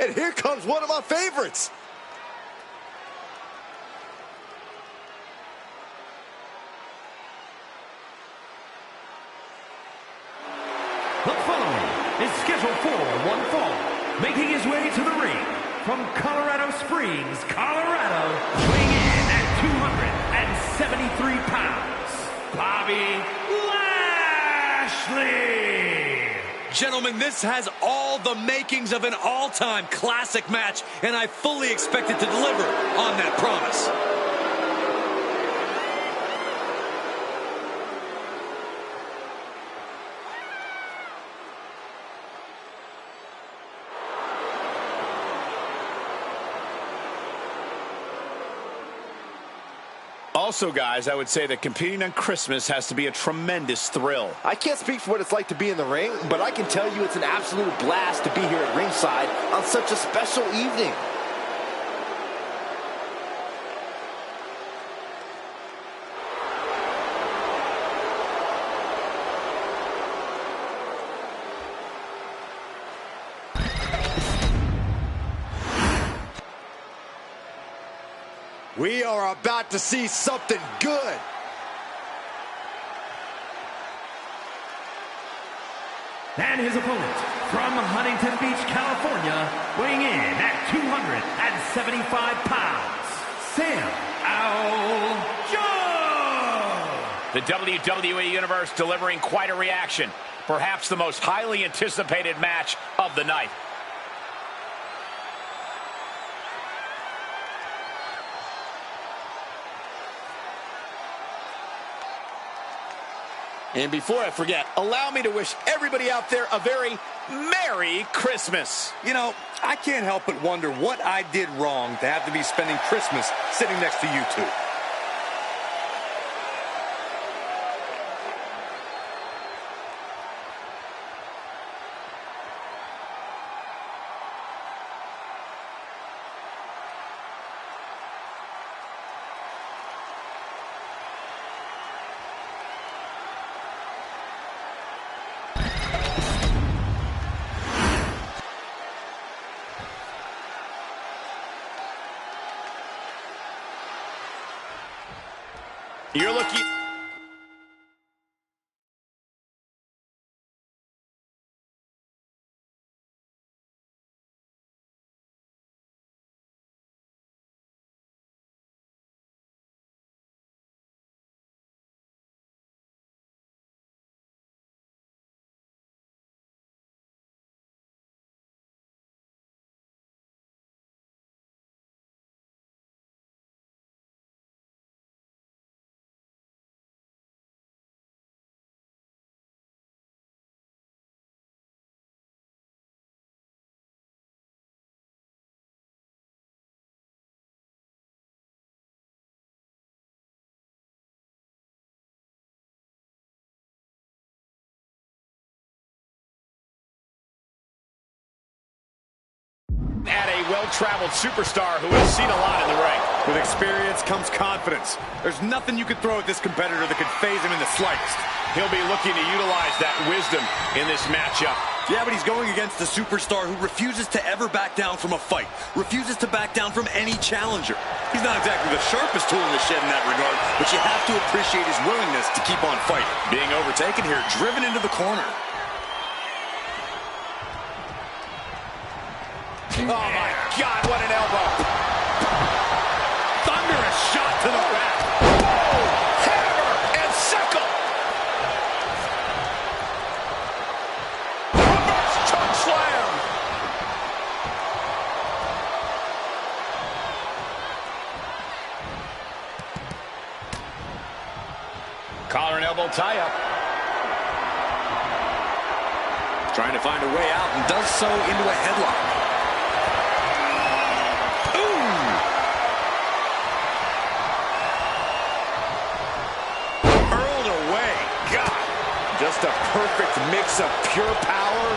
And here comes one of my favorites. The following is scheduled for one fall, making his way to the ring from Colorado Springs, Colorado, weighing in at 273 pounds, Bobby Lashley. Gentlemen, this has all the makings of an all-time classic match, and I fully expect it to deliver on that promise. Also, guys, I would say that competing on Christmas has to be a tremendous thrill. I can't speak for what it's like to be in the ring, but I can tell you it's an absolute blast to be here at ringside on such a special evening. We are about to see something good. And his opponent from Huntington Beach, California, weighing in at 275 pounds, Sam Joe. The WWE Universe delivering quite a reaction. Perhaps the most highly anticipated match of the night. And before I forget, allow me to wish everybody out there a very Merry Christmas. You know, I can't help but wonder what I did wrong to have to be spending Christmas sitting next to you two. You're looking... at a well-traveled superstar who has seen a lot in the ring. With experience comes confidence. There's nothing you can throw at this competitor that could phase him in the slightest. He'll be looking to utilize that wisdom in this matchup. Yeah, but he's going against a superstar who refuses to ever back down from a fight, refuses to back down from any challenger. He's not exactly the sharpest tool in the shed in that regard, but you have to appreciate his willingness to keep on fighting. Being overtaken here, driven into the corner. Oh, my God, what an elbow. Thunderous shot to the back. Oh, hammer and sickle. Reverse choke slam. Collar and elbow tie-up. Trying to find a way out and does so into a headlock. Just a perfect mix of pure power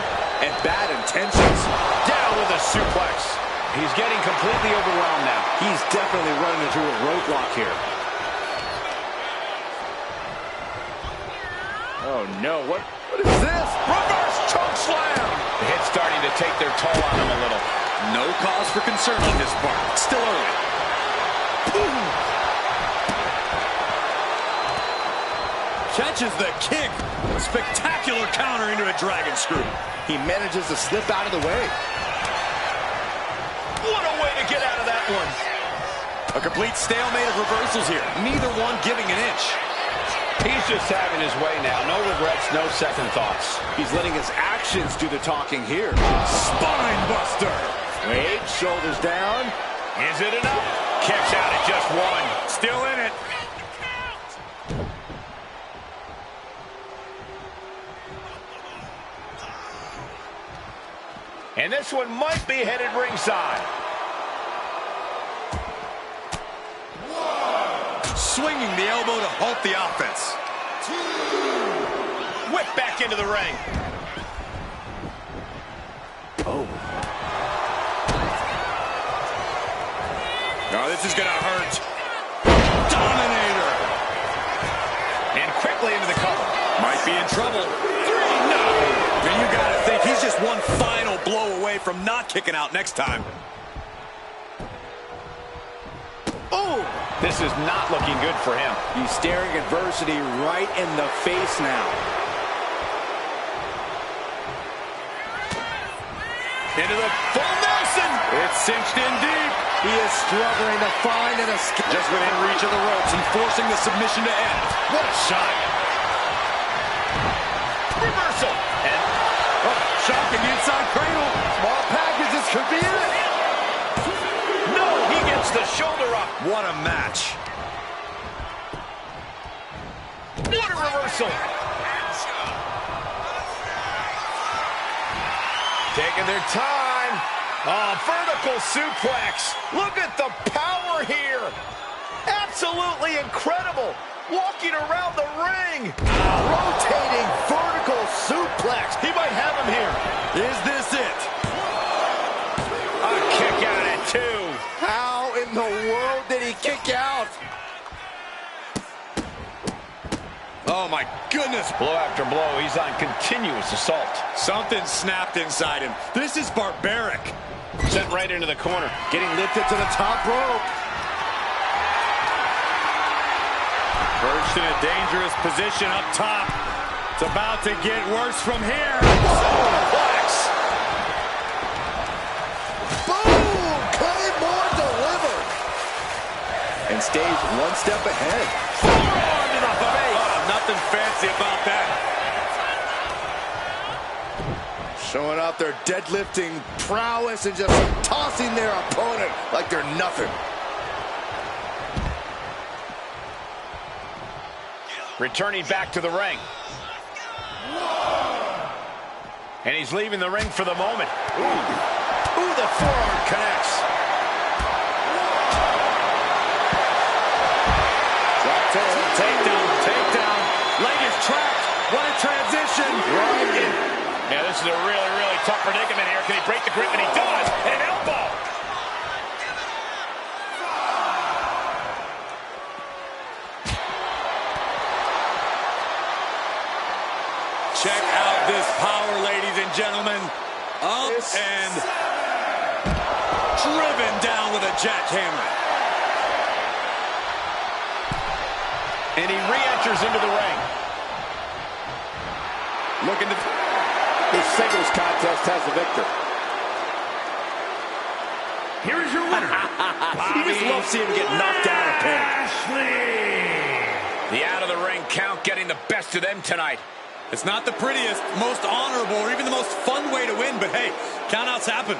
and bad intentions. Down with a suplex. He's getting completely overwhelmed now. He's definitely running into a roadblock here. Oh, no. What is this? Reverse choke slam. The hit's starting to take their toll on him a little. No cause for concern on his part. Still early. Boom. Catches the kick. Spectacular counter into a dragon screw. He manages to slip out of the way. What a way to get out of that one. A complete stalemate of reversals here. Neither one giving an inch. He's just having his way now. No regrets, no second thoughts. He's letting his actions do the talking here. Spine buster. Wait, shoulders down. Is it enough? Kicks out at just one. Still in it. And this one might be headed ringside. Swinging the elbow to halt the offense. Whip back into the ring. Oh. Oh, this is going to hurt. Dominator. And quickly into the cover. Might be in trouble. 3, no. And you got to think he's just one final blow away from not kicking out next time. Oh! This is not looking good for him. He's staring adversity right in the face now. Into the full Nelson. It's cinched in deep. He is struggling to find an escape. Just within reach of the ropes and forcing the submission to end. What a shot. Reversal. And Shocking inside cradle. Small packages could be it. no, he gets the shoulder up. What a match. What a reversal. Taking their time. Oh, vertical suplex. Look at the power here. Absolutely incredible. Walking around the ring. Rotating vertical suplex. He might have him here. Is this it? A kick out at 2. How in the world did he kick out? Oh, my goodness. Blow after blow. He's on continuous assault. Something snapped inside him. This is barbaric. Sent right into the corner. Getting lifted to the top rope. Perched in a dangerous position up top. It's about to get worse from here. Suplex. Boom! Claymore delivered. And stays one step ahead. Forearm to the face. Oh, nothing fancy about that. Showing off their deadlifting prowess and just tossing their opponent like they're nothing. Returning back to the ring. And he's leaving the ring for the moment. Ooh, the forearm connects. Takedown. Leg is trapped. What a transition. Right in. Yeah, this is a really, really tough predicament here. Can he break the grip? And he does. And an elbow. Check out this power, ladies and gentlemen. Up and driven down with a jackhammer. And he re-enters into the ring. Looking to... This singles contest has the victor. Here is your winner, You just love seeing him get knocked out of pain. Lashley. The out-of-the-ring count getting the best of them tonight. It's not the prettiest, most honorable, or even the most fun way to win, but hey, countouts happen.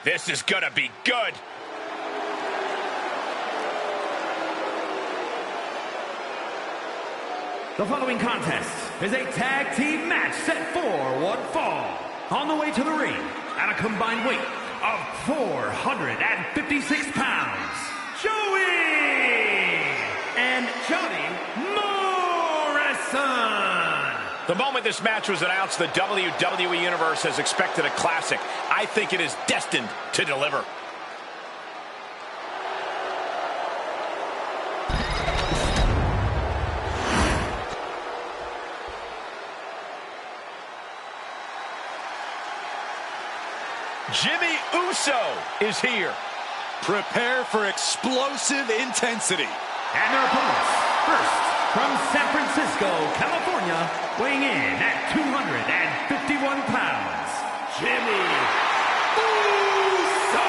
This is gonna be good. The following contest is a tag team match set for one fall. On the way to the ring at a combined weight of 456 pounds, Joey and Johnny Morrison. The moment this match was announced, the WWE Universe has expected a classic. I think it is destined to deliver. Jimmy Uso is here. Prepare for explosive intensity. And their opponents, first, from San Francisco, California, weighing in at 251 pounds, Jimmy Uso!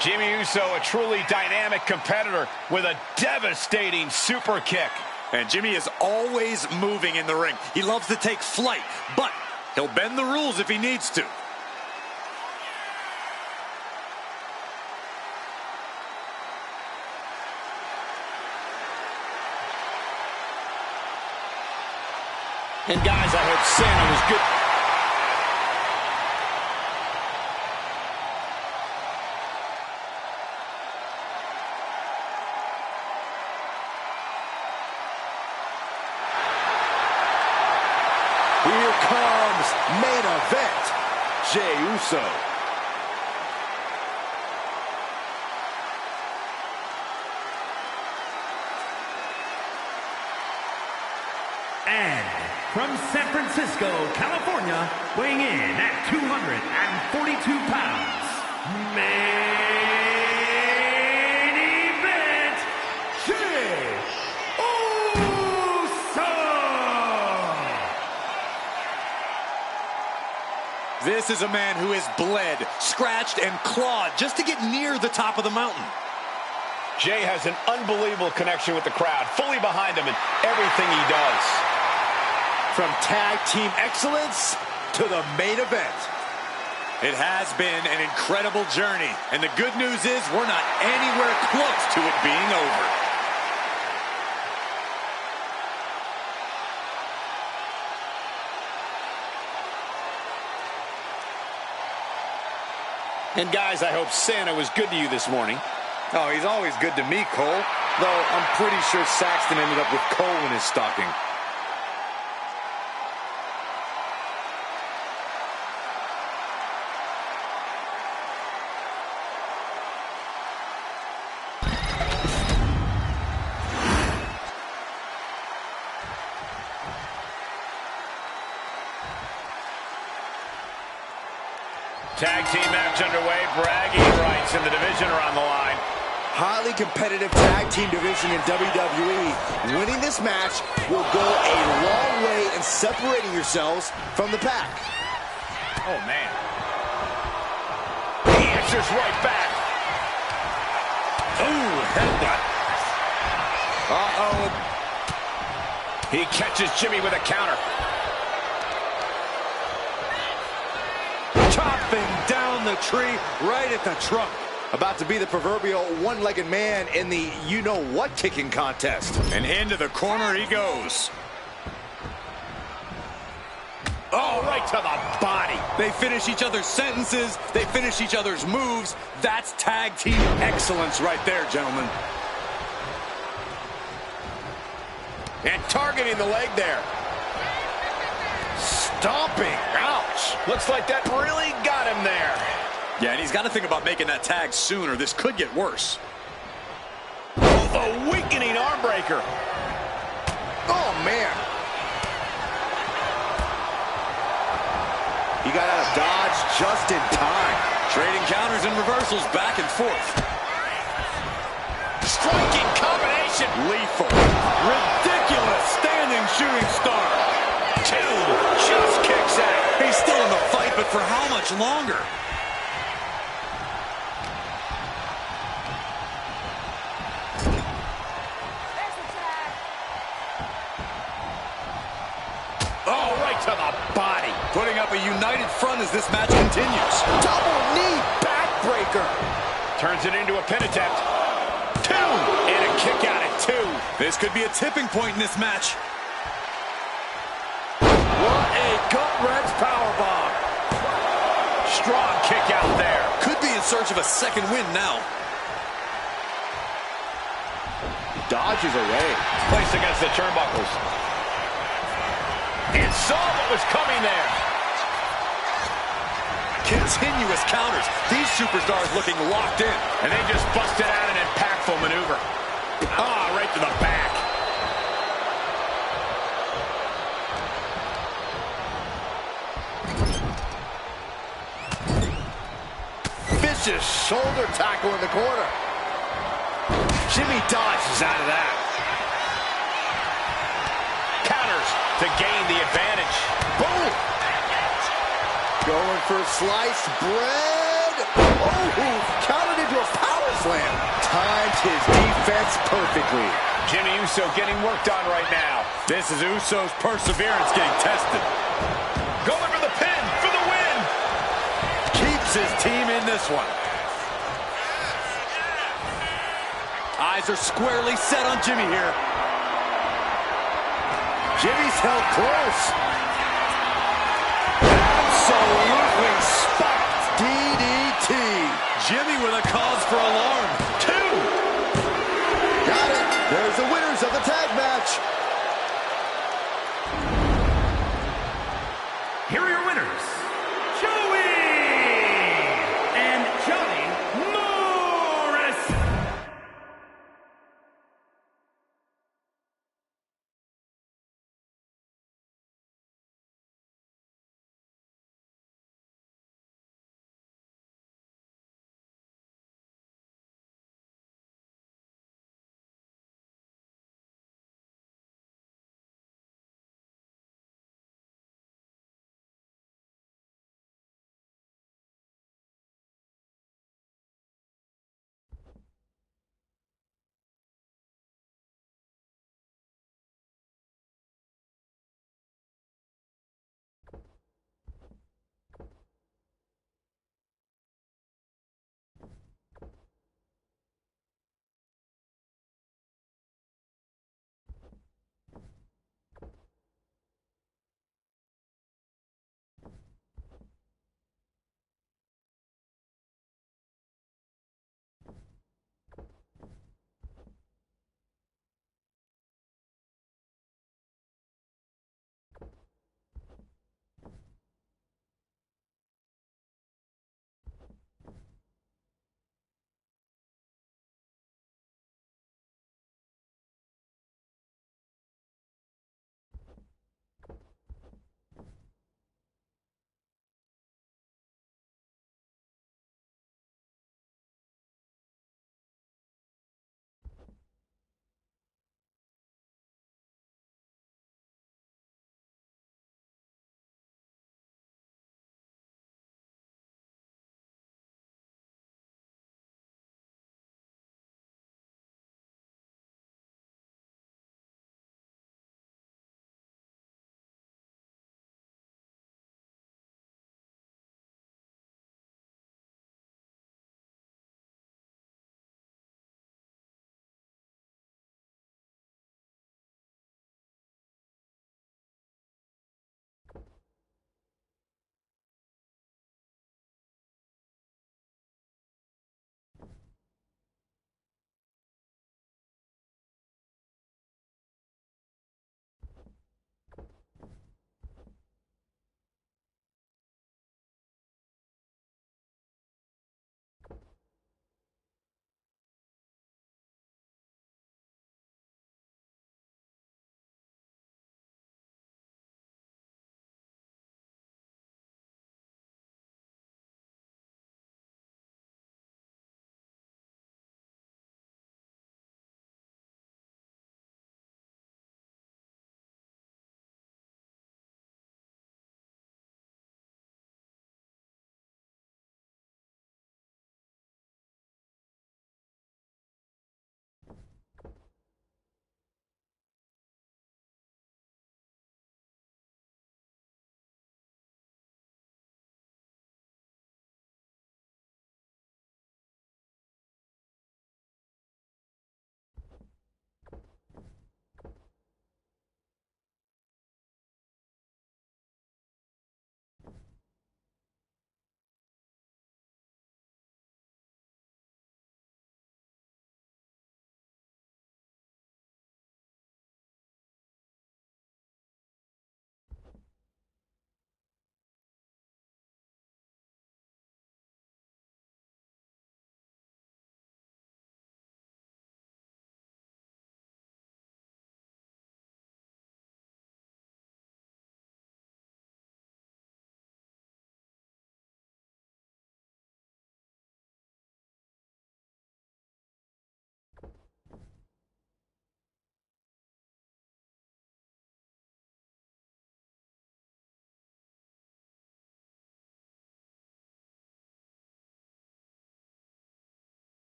Jimmy Uso, a truly dynamic competitor with a devastating super kick. And Jimmy is always moving in the ring. He loves to take flight, but he'll bend the rules if he needs to. And guys, I hope Santa was good. Here comes main event, Jey Uso. And from San Francisco, California, weighing in at 242 pounds, main event, Jey Uso! This is a man who has bled, scratched, and clawed just to get near the top of the mountain. Jey has an unbelievable connection with the crowd, fully behind him in everything he does. From tag team excellence to the main event. It has been an incredible journey, and the good news is we're not anywhere close to it being over. And guys, I hope Santa was good to you this morning. Oh, he's always good to me, Cole. Though I'm pretty sure Saxton ended up with coal in his stocking. Tag team match underway. Bragging rights in the division are on the line. Highly competitive tag team division in WWE. Winning this match will go a long way in separating yourselves from the pack. Oh, man. He answers right back. Ooh, headbutt. Uh-oh. He catches Jimmy with a counter. Chopping down the tree right at the trunk. About to be the proverbial one-legged man in the you-know-what kicking contest. And into the corner he goes. Oh, right to the body. They finish each other's sentences. They finish each other's moves. That's tag team excellence right there, gentlemen. And targeting the leg there. Stomping. Ouch. Looks like that really got him there. Yeah, and he's got to think about making that tag sooner. This could get worse. A weakening arm breaker. Oh, man. He got out of dodge just in time. Trading counters and reversals back and forth. Striking combination. Lethal. Ridiculous standing shooting star. Two just kicks out. He's still in the fight, but for how much longer? to the body. Putting up a united front as this match continues. Double knee backbreaker. Turns it into a pin attempt. 2, and a kick out at 2. This could be a tipping point in this match. What a gut-wrench powerbomb. Strong kick out there. Could be in search of a second win now. Dodges away. Placed against the turnbuckles. And saw what was coming there. Continuous counters. These superstars looking locked in. And they just busted out an impactful maneuver. Ah, right to the back. Vicious shoulder tackle in the corner. Jimmy dodges out of that. Counters to gain the advantage. Boom! Going for sliced bread. Oh, countered into a power slam. Timed his defense perfectly. Jimmy Uso getting worked on right now. This is Uso's perseverance getting tested. Going for the pin for the win. Keeps his team in this one. Eyes are squarely set on Jimmy here. Jimmy's held close. Absolutely Spiked DDT. Jimmy with a cause for alarm. 2. Got it. There's the winners of the tag match. Here are your winners,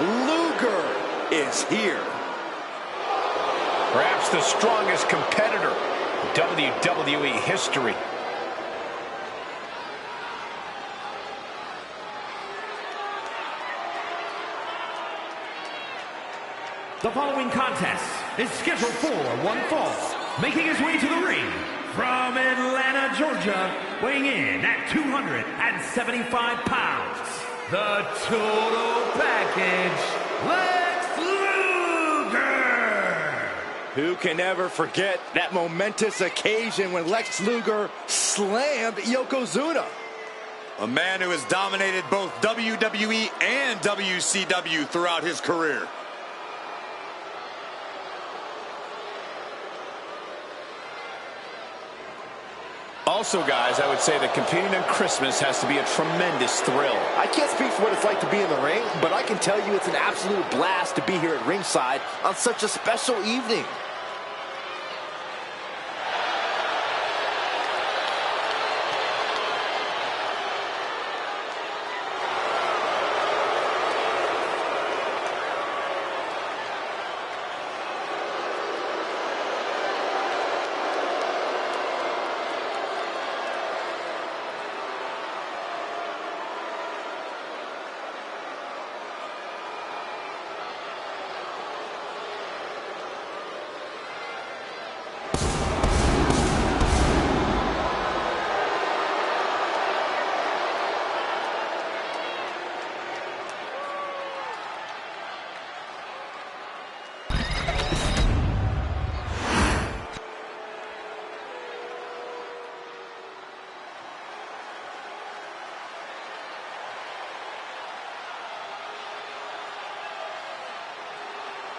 Luger is here. Perhaps the strongest competitor in WWE history. The following contest is scheduled for one fall. Making his way to the ring from Atlanta, Georgia, weighing in at 275 pounds. The total package, Lex Luger! Who can ever forget that momentous occasion when Lex Luger slammed Yokozuna? A man who has dominated both WWE and WCW throughout his career. Also, guys, I would say that competing on Christmas has to be a tremendous thrill. I can't speak for what it's like to be in the ring, but I can tell you it's an absolute blast to be here at ringside on such a special evening.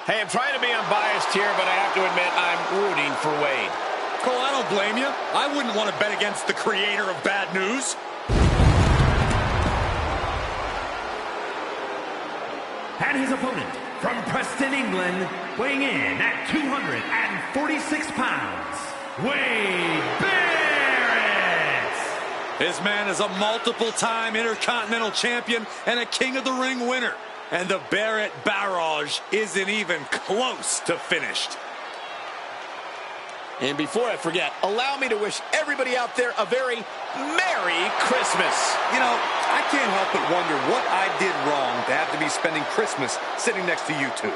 Hey, I'm trying to be unbiased here, but I have to admit I'm rooting for Wade. Cole, I don't blame you. I wouldn't want to bet against the creator of bad news. And his opponent from Preston, England, weighing in at 246 pounds, Wade Barrett! This man is a multiple-time Intercontinental Champion and a King of the Ring winner. And the Barrett barrage isn't even close to finished. And before I forget, allow me to wish everybody out there a very Merry Christmas. You know, I can't help but wonder what I did wrong to have to be spending Christmas sitting next to you two.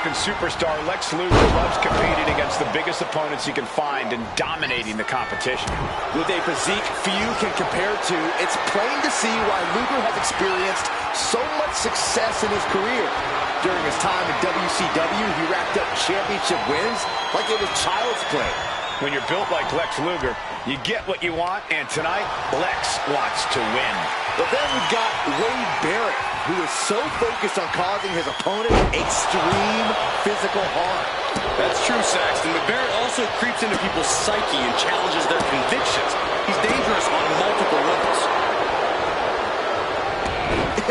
Superstar Lex Luger loves competing against the biggest opponents he can find and dominating the competition. With a physique few can compare to, it's plain to see why Luger has experienced so much success in his career. During his time in WCW, he racked up championship wins like it was child's play. When you're built like Lex Luger, you get what you want, and tonight, Lex wants to win. But then we've got Wade Barrett, who is so focused on causing his opponent extreme physical harm. That's true, Saxton, but Barrett also creeps into people's psyche and challenges their convictions. He's dangerous on multiple levels.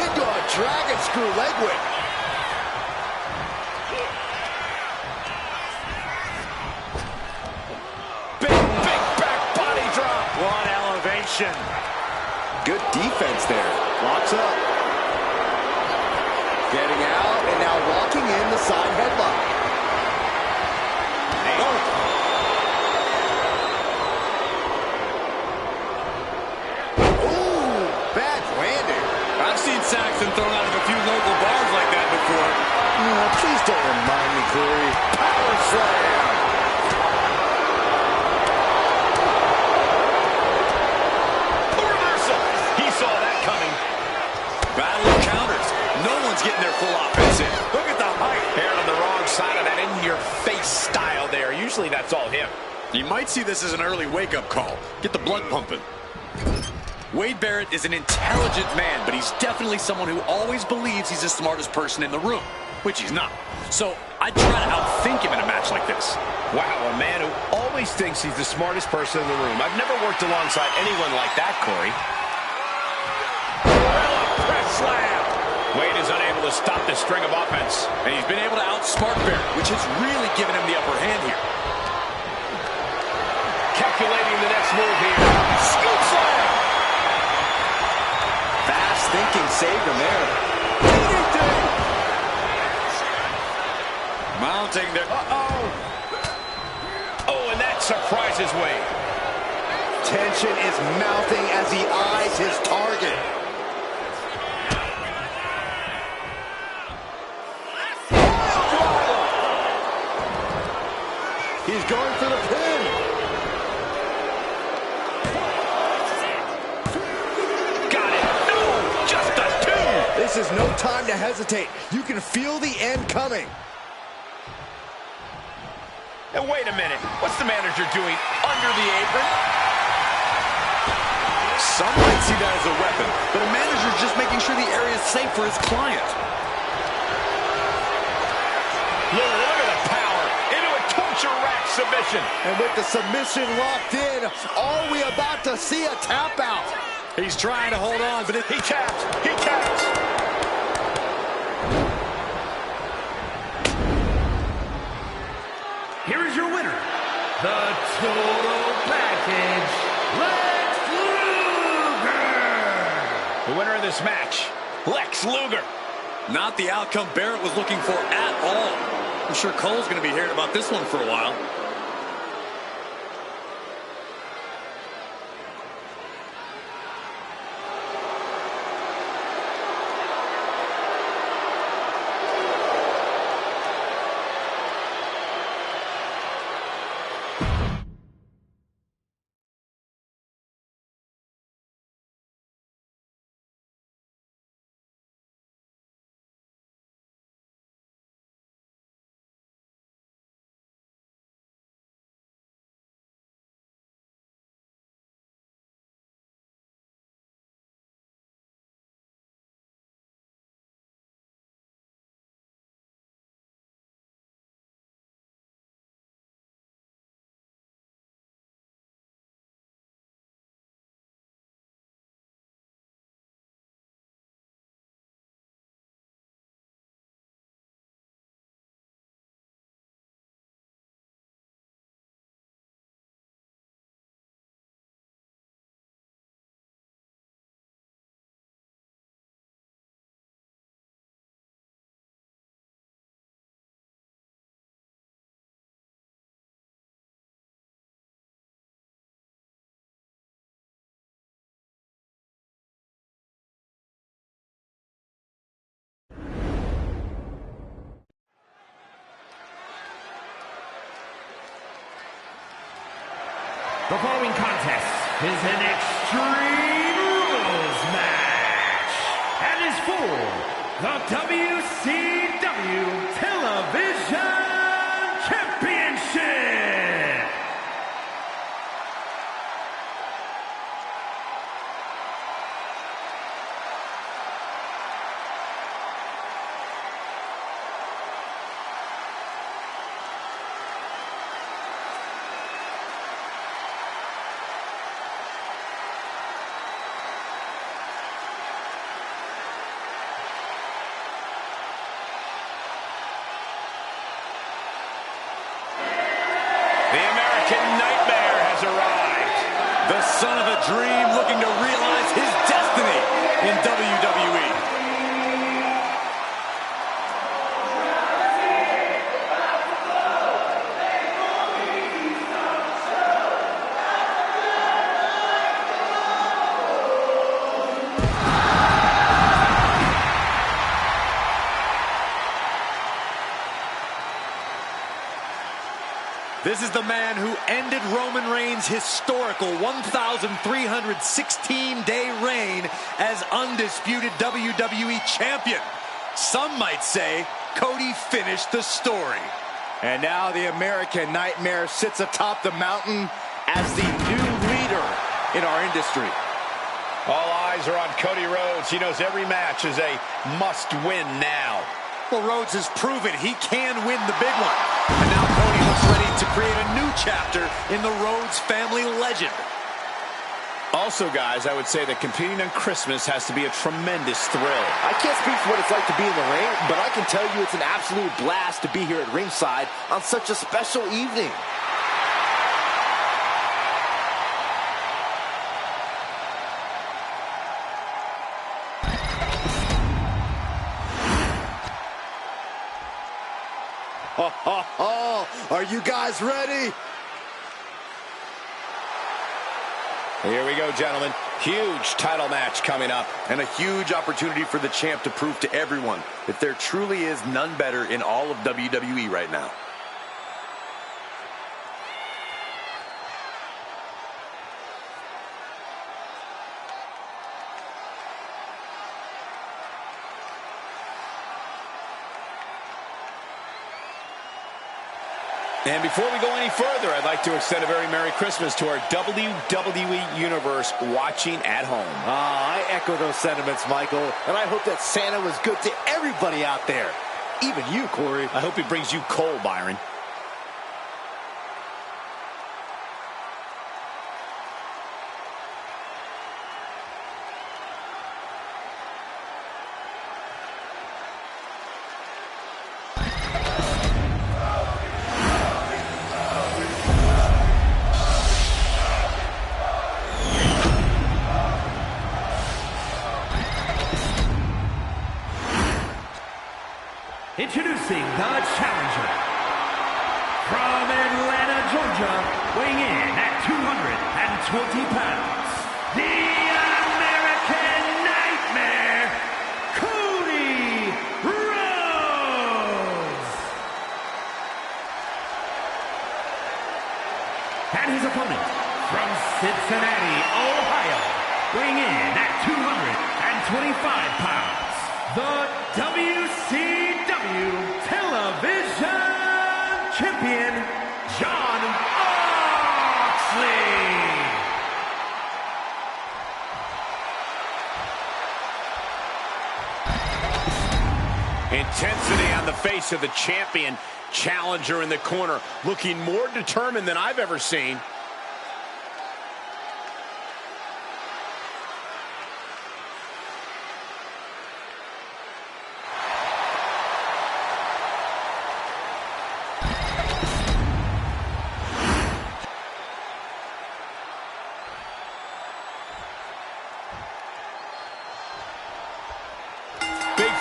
Into a dragon screw leg whip. Big back body drop. What elevation. Good defense there. Locks up. Getting out and now locking in the side headlock. Ooh, bad landing. I've seen Saxton thrown out of a few local bars like that before. Please don't remind me, Corey. Power slam. Reversal. He saw that coming. Battle of counters. No one's getting their full offense in. Look at the height. Hair on the wrong side of that in-your-face style there. Usually that's all him. You might see this as an early wake-up call. Get the blood pumping. Wade Barrett is an intelligent man, but he's definitely someone who always believes he's the smartest person in the room, which he's not. So I'd try to outthink him in a match like this. Wow, a man who always thinks he's the smartest person in the room. I've never worked alongside anyone like that, Corey. Press slam. to stop this string of offense. And he's been able to outsmart Barrett, which has really given him the upper hand here. Calculating the next move here. Scoop slam! Fast thinking saved him there. Mounting there. Oh, and that surprises Wade. Tension is mounting as he eyes his target. He's going for the pin. Got it. No, just a two. This is no time to hesitate. You can feel the end coming. And wait a minute. What's the manager doing under the apron? Some might see that as a weapon, but a manager's just making sure the area is safe for his client. Look at the power into a torture rack submission. And with the submission locked in, are we about to see a tap out? He's trying to hold on, but He taps. He taps. Here is your winner, the Total Package, Lex Luger. The winner of this match, Lex Luger. not the outcome Barrett was looking for at all. I'm sure Cole's going to be hearing about this one for a while. The following contest is an Extreme Rules match and is for the WCW Television Championship. The American Nightmare has arrived. The son of a dream looking to realize his destiny in WWE. This is the man who ended Roman Reigns' historical 1,316-day reign as undisputed WWE champion. Some might say Cody finished the story. And now the American Nightmare sits atop the mountain as the new leader in our industry. All eyes are on Cody Rhodes. He knows every match is a must-win now. Well, Rhodes has proven he can win the big one. And now Cody looks ready to create a new chapter in the Rhodes family legend. Also, guys, I would say that competing on Christmas has to be a tremendous thrill. I can't speak for what it's like to be in the ring, but I can tell you it's an absolute blast to be here at ringside on such a special evening. Are you guys ready? Here we go, gentlemen. Huge title match coming up. And a huge opportunity for the champ to prove to everyone that there truly is none better in all of WWE right now. And before we go any further, I'd like to extend a very Merry Christmas to our WWE Universe watching at home. I echo those sentiments, Michael. And I hope that Santa was good to everybody out there. Even you, Corey. I hope he brings you coal, Byron. Introducing the challenger from Atlanta, Georgia, weighing in at 220 pounds, the American Nightmare, Cody Rhodes. And his opponent from Cincinnati, Ohio, weighing in at 225 pounds, the WCW Television Champion, Jon Moxley. Intensity on the face of the champion. Challenger in the corner, looking more determined than I've ever seen.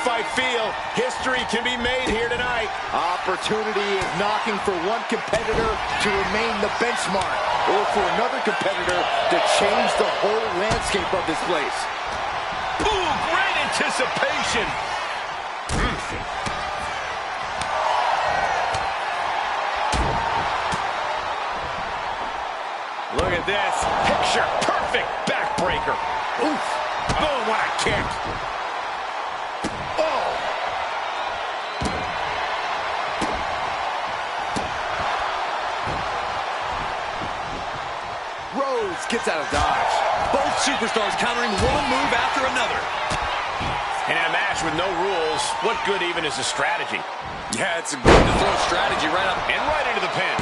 I feel history can be made here tonight. Opportunity is knocking for one competitor to remain the benchmark, or for another competitor to change the whole landscape of this place. Ooh, great anticipation. Look at this. Picture perfect backbreaker. Oof. Oh, what a kick. Rhodes gets out of dodge. Both superstars countering one move after another. And in a match with no rules, what good even is a strategy? Yeah, it's good to throw strategy right up. And right into the pin.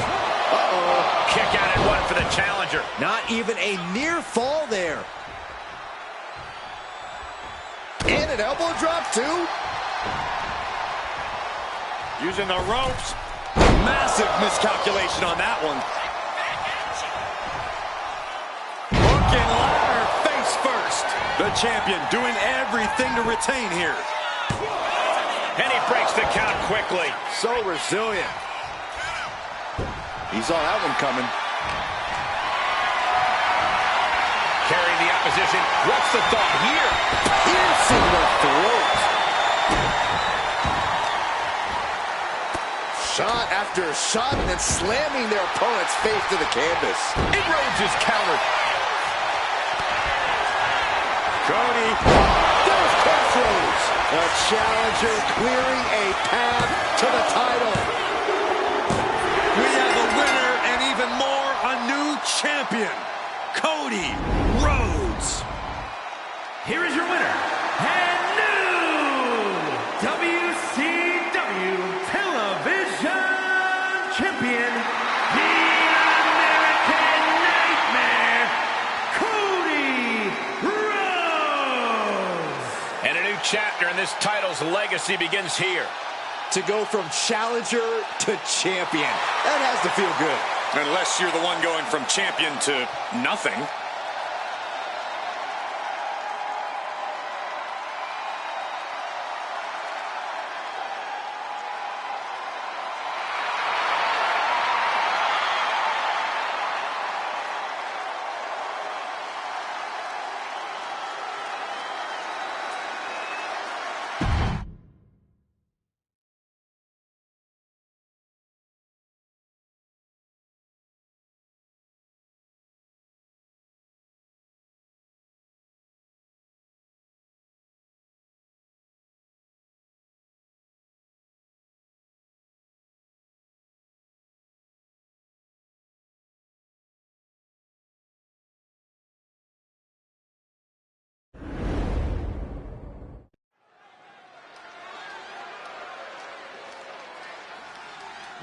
Uh-oh. Kick out at one for the challenger. Not even a near fall there. And an elbow drop, too. Using the ropes. Massive miscalculation on that one. Broken ladder face first. The champion doing everything to retain here. And he breaks the count quickly. So resilient. He saw that one coming. Carrying the opposition. What's the thought here? Piercing the throat. Shot after shot, and then slamming their opponent's face to the canvas. And Rhodes is countered. Cody. There's Crossroads. A challenger clearing a path to the title. We have a winner and even more, a new champion, Cody Rhodes. Here is your winner and new WCW Television Champion, the American Nightmare, Cody this title's legacy begins here. To go from challenger to champion. That has to feel good. Unless you're the one going from champion to nothing.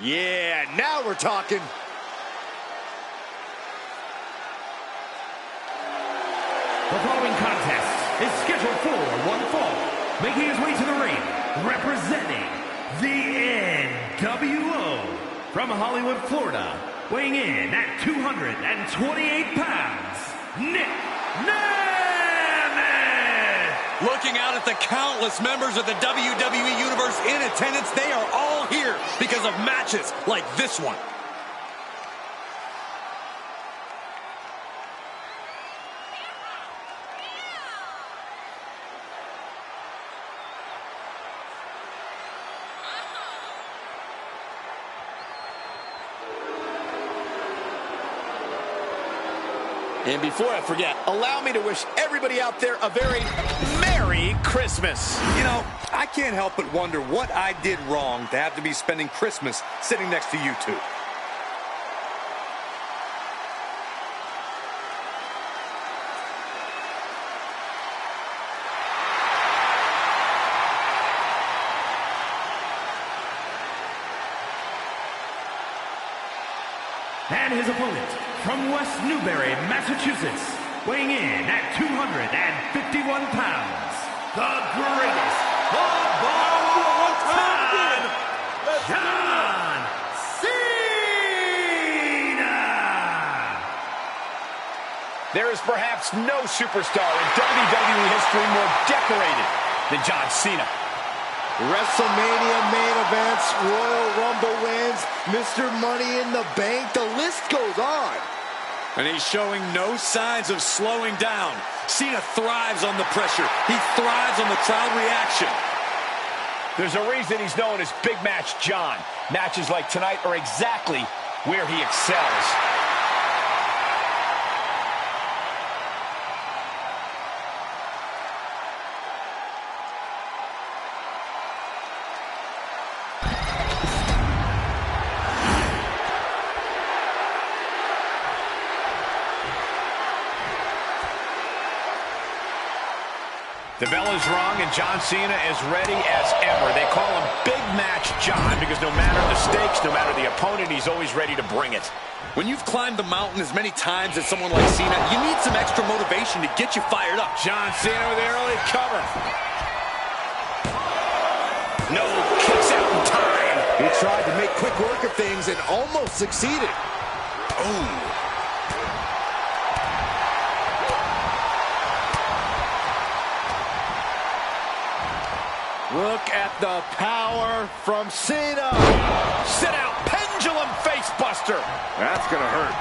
Yeah, now we're talking. The following contest is scheduled for one fall. Making his way to the ring, representing the NWO from Hollywood, Florida, weighing in at 228 pounds, Nick Nemeth! Looking out at the countless members of the WWE Universe in attendance, they are all here because of matches like this one. And before I forget, allow me to wish everybody out there a very Merry Christmas. You know, I can't help but wonder what I did wrong to have to be spending Christmas sitting next to you two. And his opponent, from West Newbury, Massachusetts, weighing in at 251 pounds, the greatest of all time, John Cena! There is perhaps no superstar in WWE history more decorated than John Cena. WrestleMania main events, Royal Rumble wins, Mr. Money in the Bank, the list goes on. And he's showing no signs of slowing down. Cena thrives on the pressure. He thrives on the crowd reaction. There's a reason he's known as Big Match John. Matches like tonight are exactly where he excels. The bell is rung, and John Cena is ready as ever. They call him Big Match John because no matter the stakes, no matter the opponent, he's always ready to bring it. When you've climbed the mountain as many times as someone like Cena, you need some extra motivation to get you fired up. John Cena with the early cover. No kicks out in time. He tried to make quick work of things and almost succeeded. Oh. Look at the power from Cena. Sit out, pendulum face buster. That's gonna hurt.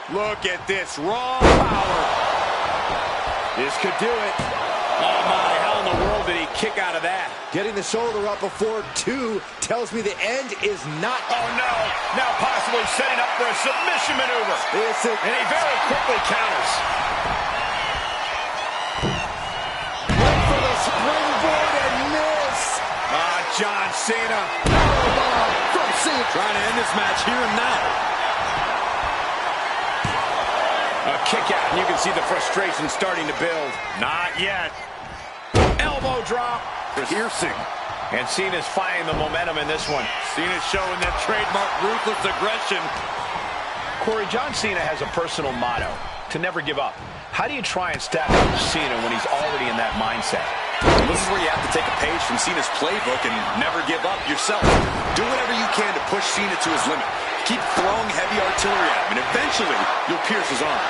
Look at this raw power. This could do it. Oh my, how in the world did he kick out of that? Getting the shoulder up before 2 tells me the end is not. Oh no, now possibly setting up for a submission maneuver. And he very quickly counters. Springboard and miss. John Cena. Powerbomb from Cena. Trying to end this match here and now. A kick out, and you can see the frustration starting to build. Not yet. Elbow drop. Piercing. And Cena's finding the momentum in this one. Cena's showing that trademark ruthless aggression. Corey, John Cena has a personal motto. to never give up. How do you try and stack up Cena when he's already in that mindset? Well, this is where you have to take a page from Cena's playbook and never give up yourself. Do whatever you can to push Cena to his limit. Keep throwing heavy artillery at him, and eventually you'll pierce his arm.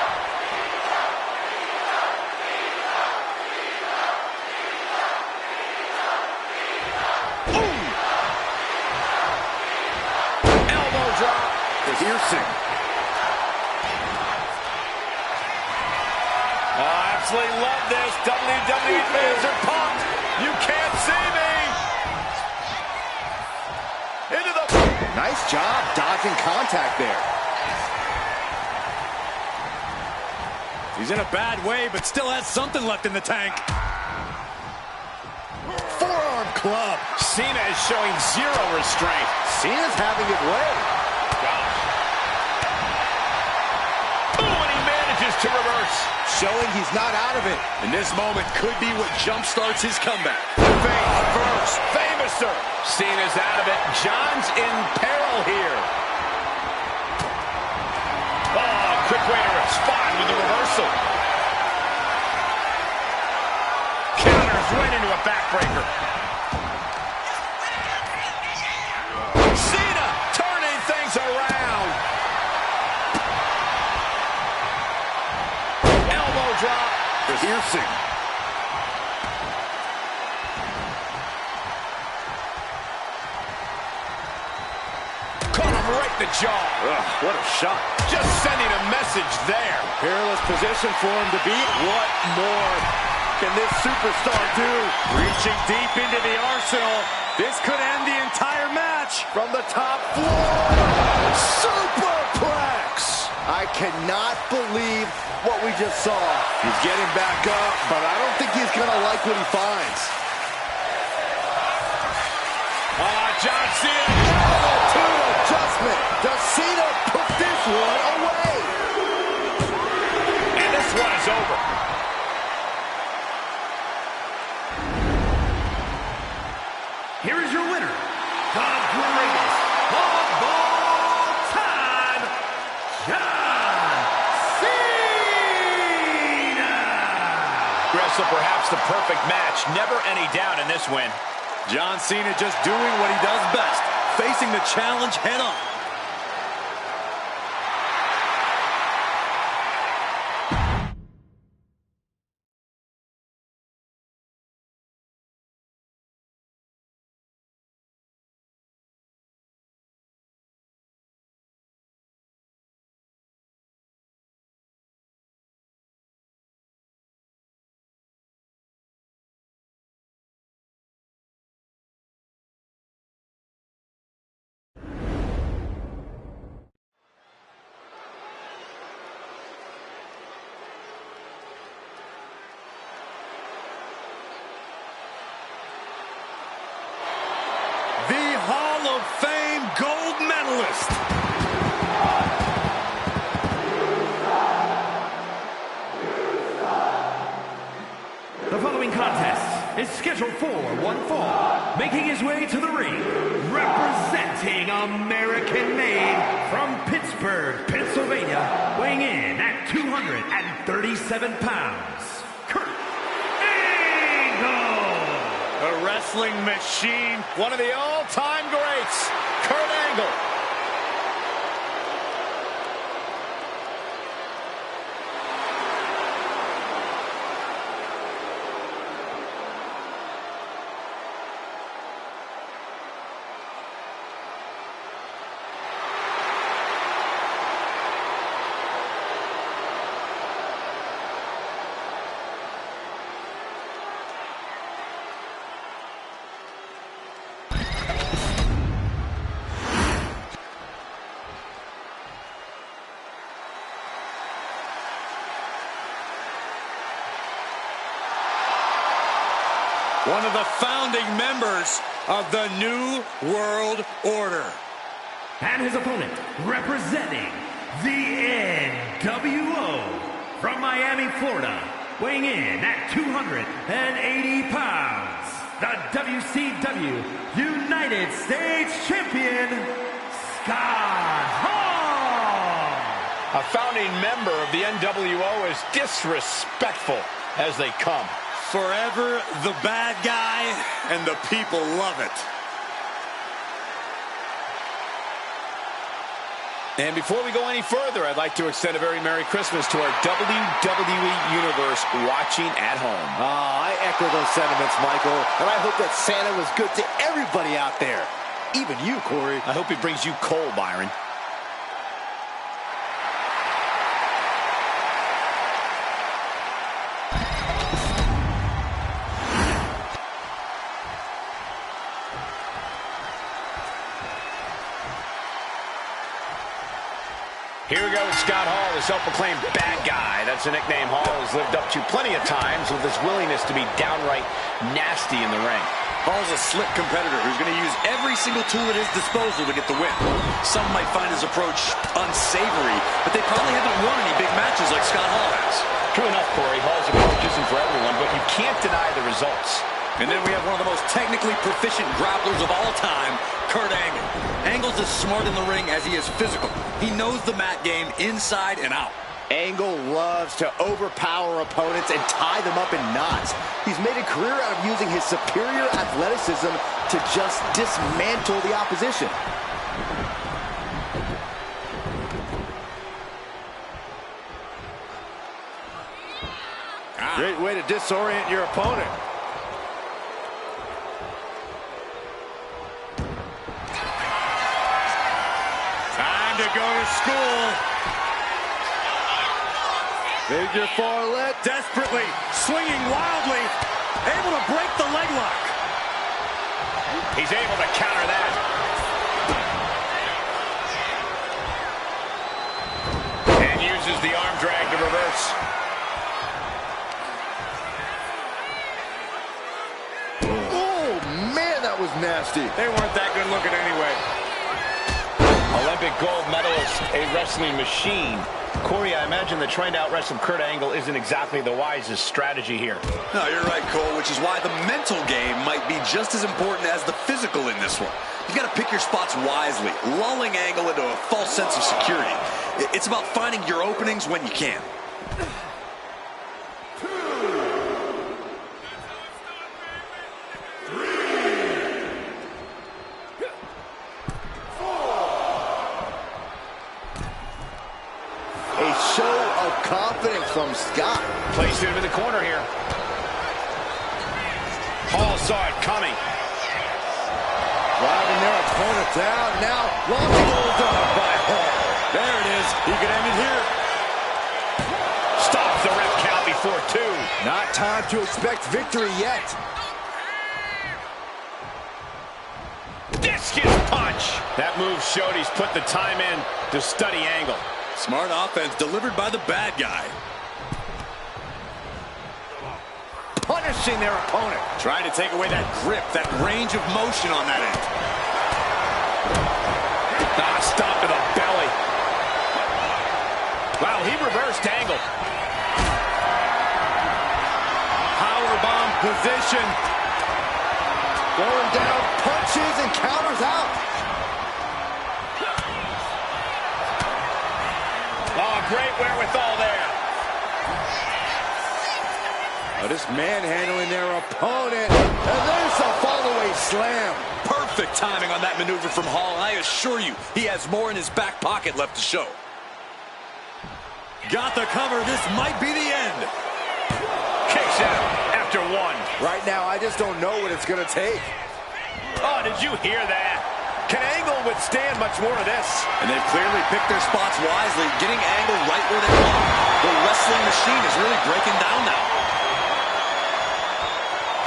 Elbow drop. Piercing. Absolutely love this. WWE fans are pumped. You can't see me. Into the... Nice job dodging contact there. He's in a bad way, but still has something left in the tank. Forearm club. Cena is showing zero restraint. Cena's having it way. Gosh. Ooh, and he manages to reverse. Showing he's not out of it. And this moment could be what jumpstarts his comeback. Face first. Famouser. Cena's out of it. John's in peril here. Oh, quick way to respond with the reversal. Counters right into a backbreaker. Cena turning things around. Elbow drop. Piercing. Caught him right in the jaw. Ugh, what a shot. Just sending a message there. Perilous position for him to be. What more can this superstar do? Reaching deep into the arsenal. This could end the entire match. From the top floor. Superplex. I cannot believe what we just saw. He's getting back up, but I don't think he's going to like what he finds. John Cena. Attitude adjustment. Does Cena put this one away? And this one is over. Here is your winner, the greatest of all time, John Cena! Wrestle perhaps the perfect match. Never any doubt in this win. John Cena just doing what he does best, facing the challenge head on. The Hall of Fame gold medalist. The following contest is scheduled for one fall, making his way to the ring, representing American-made from Pittsburgh, Pennsylvania, weighing in at 237 pounds, Kurt Angle. A wrestling machine. One of the all-time greats, Kurt Angle. One of the founding members of the New World Order. And his opponent, representing the NWO from Miami, Florida, weighing in at 280 pounds, the WCW United States Champion, Scott Hall. A founding member of the NWO is disrespectful as they come. Forever the bad guy, and the people love it. And before we go any further, I'd like to extend a very Merry Christmas to our WWE Universe watching at home. I echo those sentiments, Michael. And I hope that Santa was good to everybody out there. Even you, Corey. I hope he brings you coal, Byron. Here we go with Scott Hall, the self-proclaimed bad guy. That's a nickname Hall has lived up to plenty of times with his willingness to be downright nasty in the ring. Hall's a slick competitor who's going to use every single tool at his disposal to get the win. Some might find his approach unsavory, but they probably haven't won any big matches like Scott Hall has. True enough, Corey. Hall's approach isn't for everyone, but you can't deny the results. And then we have one of the most technically proficient grapplers of all time, Kurt Angle. Angle's as smart in the ring as he is physical. He knows the mat game inside and out. Angle loves to overpower opponents and tie them up in knots. He's made a career out of using his superior athleticism to just dismantle the opposition. Great way to disorient your opponent. Time to go to school. Figure four leg. Desperately, swinging wildly, able to break the leg lock. He's able to counter that. And uses the arm drag to reverse. Oh, man, that was nasty. They weren't that good looking anyway. Olympic gold medalist, a wrestling machine. Corey, I imagine that trying to out-wrestle Kurt Angle isn't exactly the wisest strategy here. No, you're right, Cole, which is why the mental game might be just as important as the physical in this one. You've got to pick your spots wisely, lulling Angle into a false sense of security. It's about finding your openings when you can. Confidence from Scott. Placed him in the corner here. Hall saw it coming. Driving their opponent down. Now, launching bulldog by Hall. There it is. He could end it here. Stops the ref count before two. Not time to expect victory yet. Discus punch. That move showed he's put the time in to study Angle. Smart offense delivered by the bad guy. Punishing their opponent. Trying to take away that grip, that range of motion on that end. Stop to the belly. Wow, he reversed Angle. Powerbomb position. Going down, punches and counters out. Oh, great wherewithal there. Oh, just manhandling their opponent. And there's a fall-away slam. Perfect timing on that maneuver from Hall, and I assure you, he has more in his back pocket left to show. Got the cover. This might be the end. Kicks out after one. Right now, I just don't know what it's going to take. Oh, did you hear that? Can Angle withstand much more of this? And they've clearly picked their spots wisely, getting Angle right where they want. The wrestling machine is really breaking down now.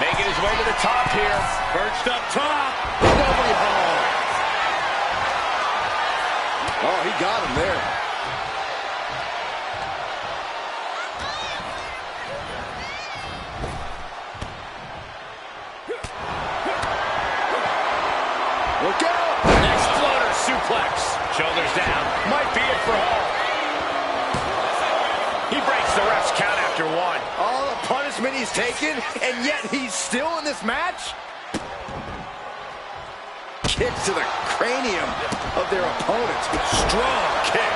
Making his way to the top here. Perched up top. Nobody home. Oh, he got him there. Look out! Exploder suplex. Shoulders down. Might be it for Hall. He breaks the ref's count after one. All the punishment he's taken, and yet he's still in this match? Kick to the cranium of their opponent. Strong kick.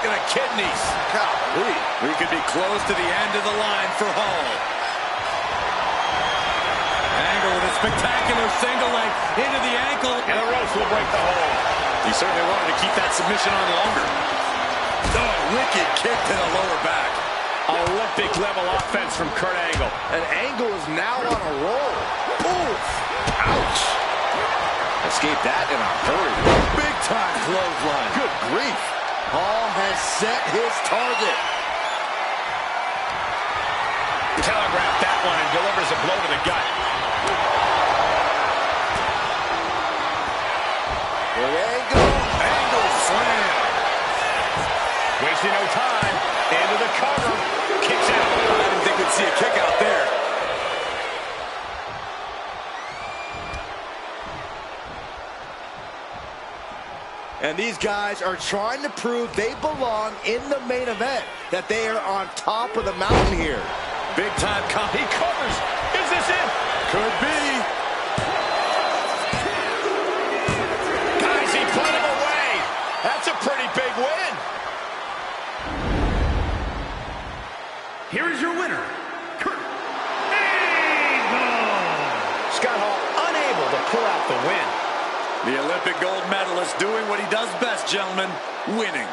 Speaking of kidneys. Golly. We could be close to the end of the line for Hall. Angle with a spectacular single leg into the ankle. And the ropes will break the hold. He certainly wanted to keep that submission on longer. Oh, wicked kick to the lower back. Olympic level offense from Kurt Angle. And Angle is now on a roll. Oof. Ouch. Escaped that in a hurry. Big time clothesline. Good grief. Hall has set his target. Telegraphed that one and delivers a blow to the gut. Angle slam. Wasting no time. Into the cover. Kicks out. I didn't think we'd see a kick out there. And these guys are trying to prove they belong in the main event, that they are on top of the mountain here. Big time comp. He covers. Is this it? Could be. Guys, he put him away. That's a pretty big win. Here is your winner, Kurt Angle. Scott Hall unable to pull out the win. The Olympic gold medalist doing what he does best, gentlemen, winning.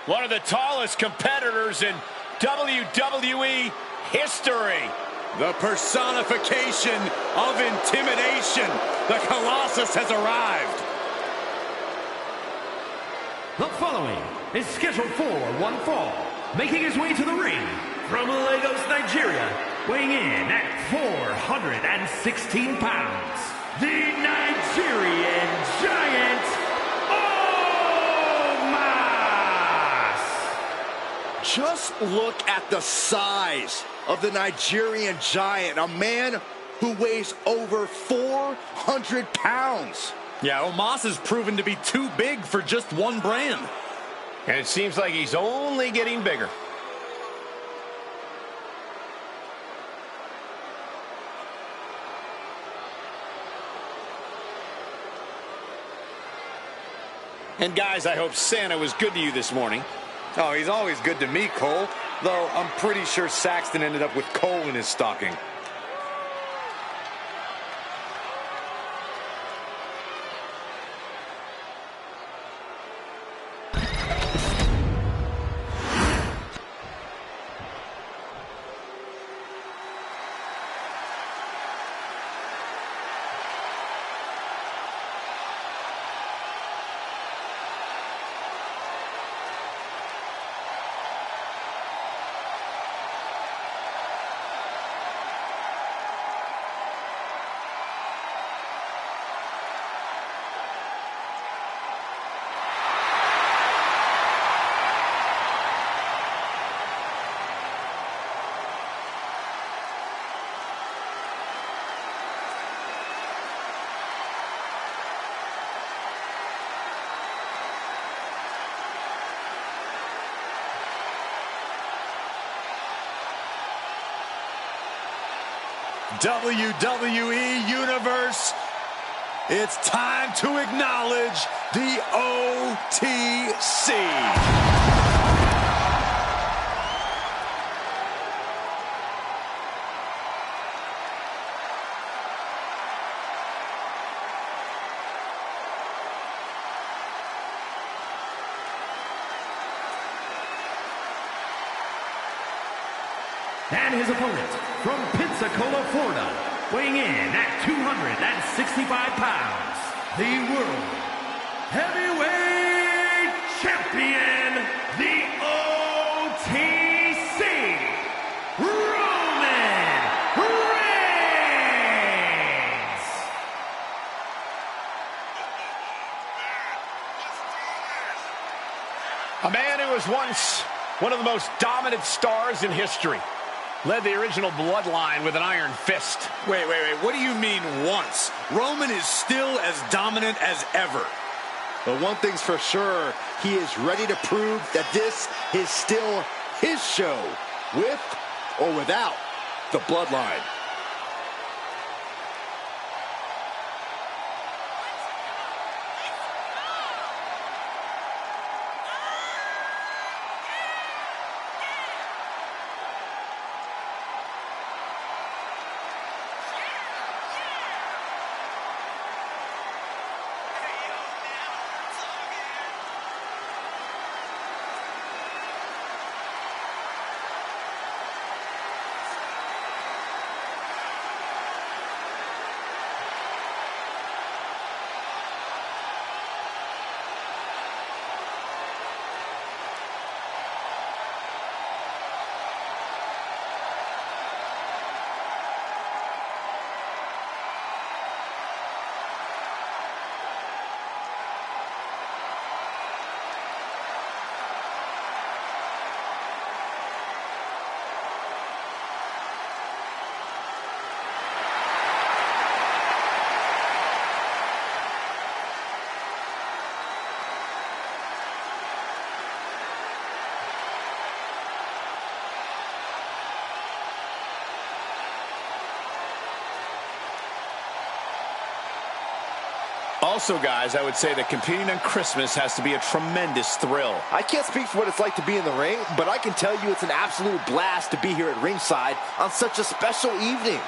One of the tallest competitors in WWE history. The personification of intimidation. The Colossus has arrived. The following is scheduled for one fall, making his way to the ring from Lagos, Nigeria, weighing in at 416 pounds, the Nigerian Giant, Omos! Just look at the size of the Nigerian Giant, a man who weighs over 400 pounds. Yeah, Omos has proven to be too big for just one brand. And it seems like he's only getting bigger. And guys, I hope Santa was good to you this morning. Oh, he's always good to me, Cole. Though I'm pretty sure Saxton ended up with coal in his stocking. WWE Universe, it's time to acknowledge the OTC. And his opponent from Pensacola, Florida, weighing in at 265 pounds, the World Heavyweight Champion, the OTC, Roman Reigns! A man who was once one of the most dominant stars in history. Led the original bloodline with an iron fist. Wait. What do you mean once? Roman is still as dominant as ever. But one thing's for sure, he is ready to prove that this is still his show, with or without the bloodline. Also, guys, I would say that competing on Christmas has to be a tremendous thrill. I can't speak for what it's like to be in the ring, but I can tell you it's an absolute blast to be here at ringside on such a special evening.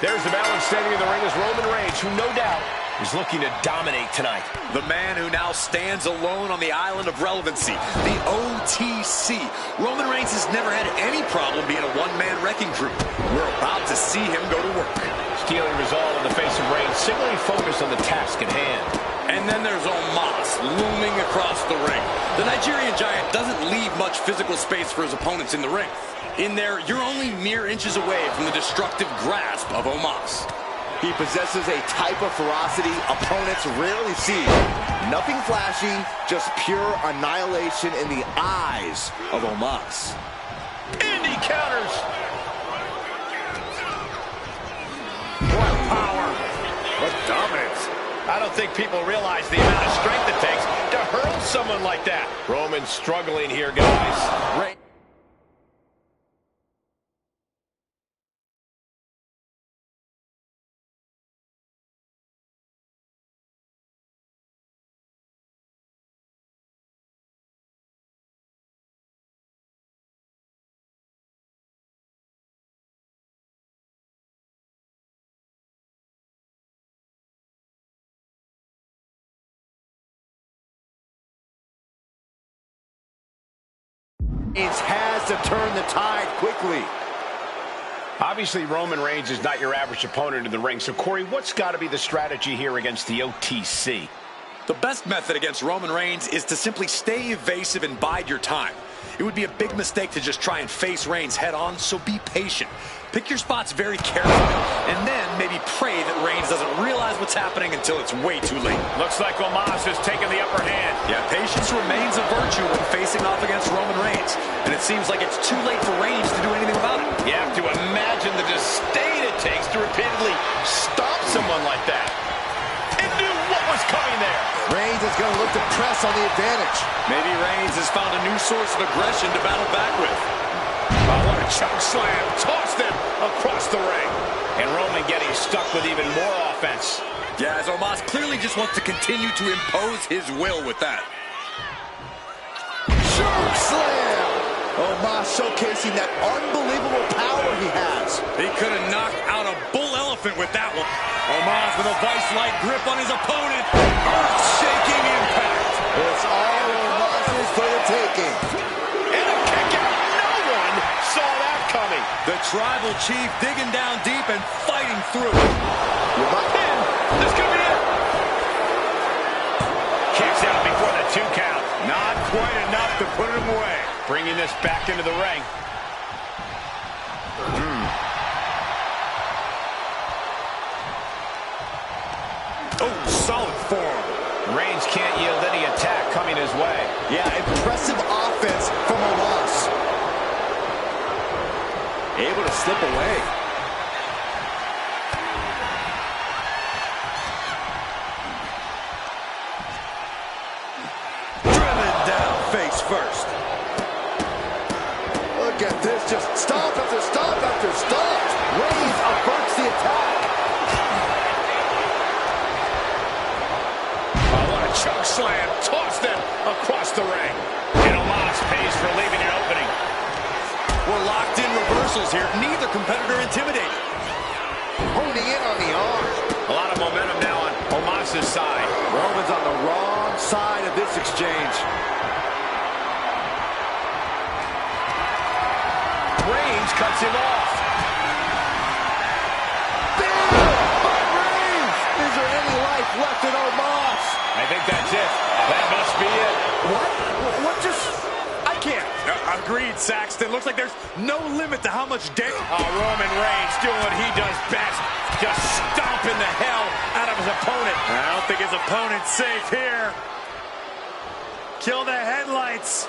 There's the balance standing in the ring is Roman Reigns, who no doubt is looking to dominate tonight. The man who now stands alone on the island of relevancy, the OTC. Roman Reigns has never had any problem being a one-man wrecking crew. We're about to see him go to work. Stealing resolve in the face of Reigns, singly focused on the task at hand. And then there's Omos looming across the ring. The Nigerian giant doesn't leave much physical space for his opponents in the ring. In there, you're only mere inches away from the destructive grasp of Omos. He possesses a type of ferocity opponents rarely see. Nothing flashy, just pure annihilation in the eyes of Omos. And he counters. What power! What dominance! I don't think people realize the amount of strength it takes to hurl someone like that. Roman's struggling here, guys. Reigns has to turn the tide quickly. Obviously, Roman Reigns is not your average opponent in the ring. So, Corey, what's got to be the strategy here against the OTC? The best method against Roman Reigns is to simply stay evasive and bide your time. It would be a big mistake to just try and face Reigns head on, so be patient. Pick your spots very carefully, and then maybe pray that Reigns doesn't realize what's happening until it's way too late. Looks like Omos has taken the upper hand. Yeah, patience remains a virtue when facing off against Roman Reigns, and it seems like it's too late for Reigns to do anything about it. You have to imagine the disdain it takes to repeatedly stop someone like that. And knew what was coming there. Reigns is going to look to press on the advantage. Maybe Reigns has found a new source of aggression to battle back with. Oh, what a choke slam. Tossed him across the ring. And Roman getting stuck with even more offense. Yeah, as Omos clearly just wants to continue to impose his will with that. Choke slam! Omos showcasing that unbelievable power he has. He could have knocked out a bull elephant with that one. Omos with a vice-like grip on his opponent. Earth-shaking impact. It's all Omos's for the taking. And a kick out. No one saw that coming. The tribal chief digging down deep and fighting through. Pin. This could be it. Kicks out before the 2 count. Not quite enough to put him away. Bringing this back into the ring. Oh, solid form. Reigns can't yield any attack coming his way. Yeah, impressive offense from Omos. Able to slip away. Driven down face first. Look at this, just stomp after stomp after stomp. Reigns averts the attack. Oh, what a choke slam. Tossed him across the ring. And Omos pays for leaving an opening. We're locked in reversals here. Neither competitor intimidated. Honing in on the arm. A lot of momentum now on Omos' side. Roman's on the wrong side of this exchange. Reigns cuts him off. Reigns! Is there any life left in Omos? I think that's it. That must be it. What just... I can't. Agreed, Saxton. Looks like there's no limit to how much damage. Oh, Roman Reigns doing what he does best. Just stomping the hell out of his opponent. I don't think his opponent's safe here. Kill the headlights.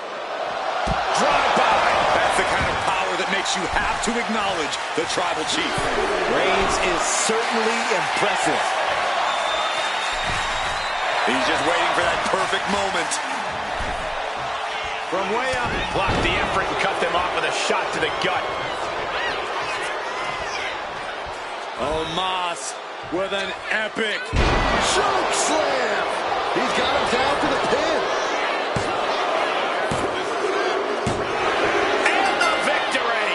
Drive-by. That's the kind of power that makes you have to acknowledge the tribal chief. Reigns is certainly impressive. He's just waiting for that perfect moment. From way up. Blocked the effort and cut them off with a shot to the gut. Omos with an epic Choke slam. He's got him down to the pin. And the victory.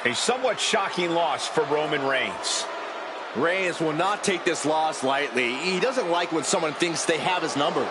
A somewhat shocking loss for Roman Reigns. Reigns will not take this loss lightly. He doesn't like when someone thinks they have his number.